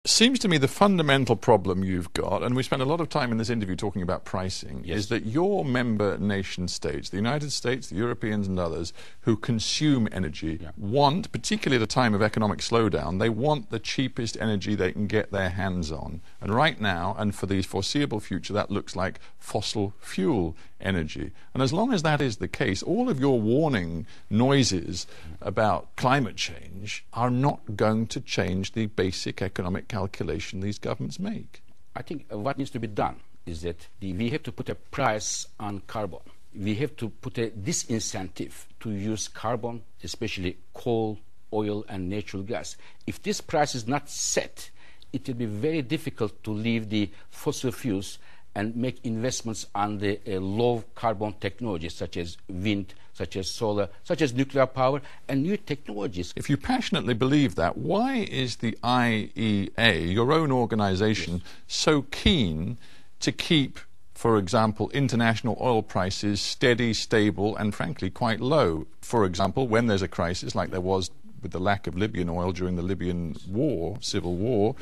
Seems to me the fundamental problem you've got, and we spent a lot of time in this interview talking about pricing, Yes. is that your member nation states, the United States, the Europeans and others, who consume energy, want, particularly at a time of economic slowdown, they want the cheapest energy they can get their hands on. And right now, and for the foreseeable future, that looks like fossil fuel energy. And as long as that is the case, all of your warning noises about climate change are not going to change the basic economic calculation these governments make. I think what needs to be done is that we have to put a price on carbon. We have to put a disincentive to use carbon, especially coal, oil, and natural gas. If this price is not set, it will be very difficult to leave the fossil fuels and make investments on the low carbon technologies such as wind, such as solar, such as nuclear power, and new technologies. If you passionately believe that, why is the IEA, your own organization, so keen to keep, for example, international oil prices steady, stable, and frankly quite low? For example, when there's a crisis like there was with the lack of Libyan oil during the Libyan war, civil war,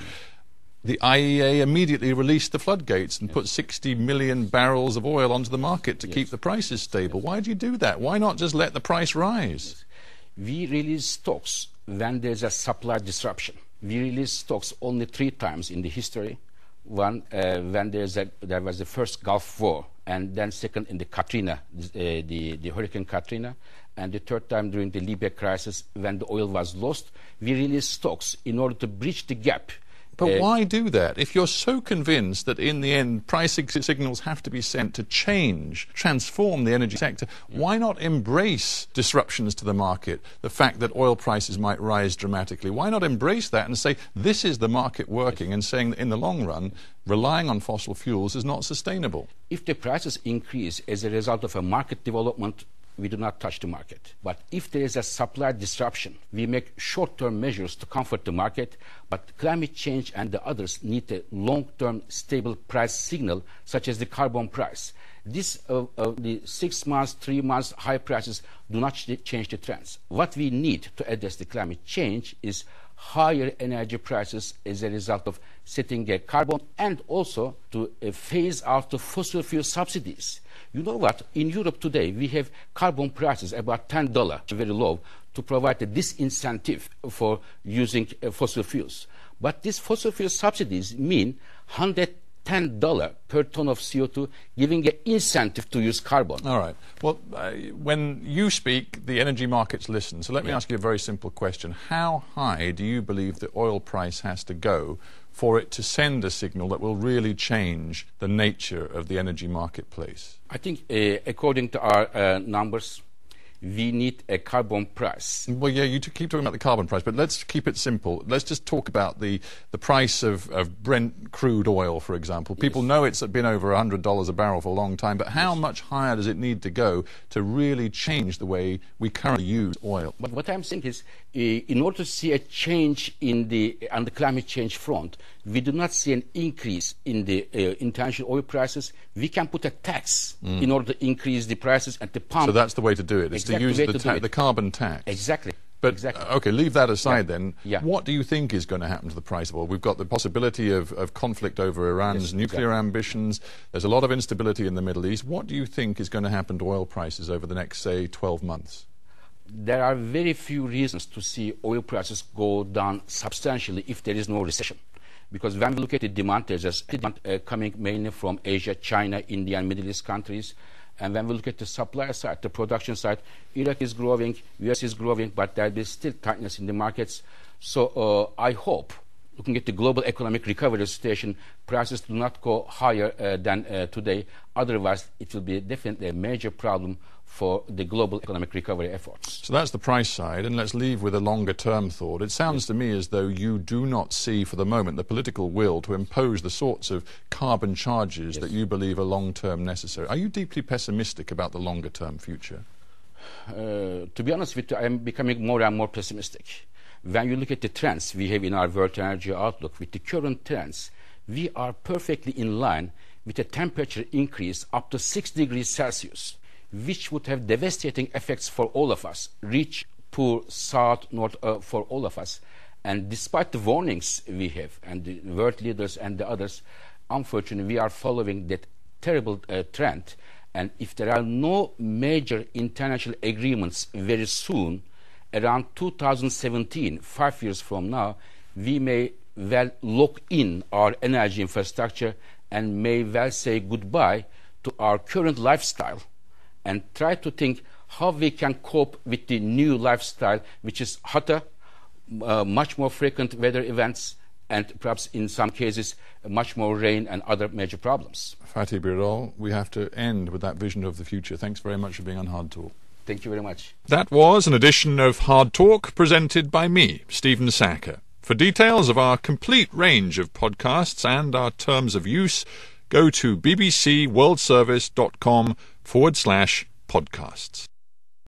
the IEA immediately released the floodgates and put 60 million barrels of oil onto the market to keep the prices stable. Why do you do that? Why not just let the price rise? We release stocks when there's a supply disruption. We release stocks only 3 times in the history. One, when there was the first Gulf War, and then second in the Katrina, the Hurricane Katrina, and the third time during the Libya crisis when the oil was lost. We released stocks in order to bridge the gap. But why do that? If you're so convinced that in the end price signals have to be sent to change, transform the energy sector, why not embrace disruptions to the market, the fact that oil prices might rise dramatically? Why not embrace that and say this is the market working, and saying that in the long run relying on fossil fuels is not sustainable? If the prices increase as a result of a market development, we do not touch the market. But if there is a supply disruption, we make short-term measures to comfort the market, but climate change and the others need a long-term stable price signal, such as the carbon price. The 6 months, 3 months high prices do not change the trends. What we need to address the climate change is higher energy prices as a result of setting a carbon, and also to phase out the fossil fuel subsidies. You know what? In Europe today, we have carbon prices about $10, very low, to provide a disincentive for using fossil fuels. But these fossil fuel subsidies mean $110 per ton of CO2, giving an incentive to use carbon. All right. Well, when you speak, the energy markets listen. So let me ask you a very simple question. How high do you believe the oil price has to go for it to send a signal that will really change the nature of the energy marketplace? I think, according to our numbers, we need a carbon price. Well, yeah, you keep talking about the carbon price, but let's keep it simple. Let's just talk about the price of Brent crude oil, for example. People know it's been over $100 a barrel for a long time, but how much higher does it need to go to really change the way we currently use oil? But what I'm saying is, in order to see a change on the climate change front, we do not see an increase in the international oil prices. We can put a tax in order to increase the prices at the pump. So that's the way to do it, is to use the carbon tax. Exactly. But, okay, leave that aside then. Yeah. What do you think is going to happen to the price of oil? We've got the possibility of conflict over Iran's nuclear ambitions. There's a lot of instability in the Middle East. What do you think is going to happen to oil prices over the next, say, 12 months? There are very few reasons to see oil prices go down substantially if there is no recession. Because when we look at the demand, there's a demand coming mainly from Asia, China, India, and Middle East countries. And when we look at the supply side, the production side, Iraq is growing, US is growing, but there is still tightness in the markets. So I hope, looking at the global economic recovery situation, prices do not go higher than today. Otherwise, it will be definitely a major problem for the global economic recovery efforts. So that's the price side, and let's leave with a longer-term thought. It sounds to me as though you do not see for the moment the political will to impose the sorts of carbon charges that you believe are long-term necessary. Are you deeply pessimistic about the longer-term future? To be honest with you, I am becoming more and more pessimistic. When you look at the trends we have in our World Energy Outlook, with the current trends, we are perfectly in line with a temperature increase up to 6 degrees Celsius, which would have devastating effects for all of us, rich, poor, south, north, for all of us. And despite the warnings we have, and the world leaders and the others, unfortunately, we are following that terrible trend. And if there are no major international agreements very soon, around 2017, 5 years from now, we may well lock in our energy infrastructure and may well say goodbye to our current lifestyle and try to think how we can cope with the new lifestyle, which is hotter, much more frequent weather events, and perhaps in some cases much more rain and other major problems. Fatih Birol, we have to end with that vision of the future. Thanks very much for being on Hard Talk. Thank you very much. That was an edition of Hard Talk presented by me, Stephen Sacker. For details of our complete range of podcasts and our terms of use, go to bbcworldservice.com/podcasts.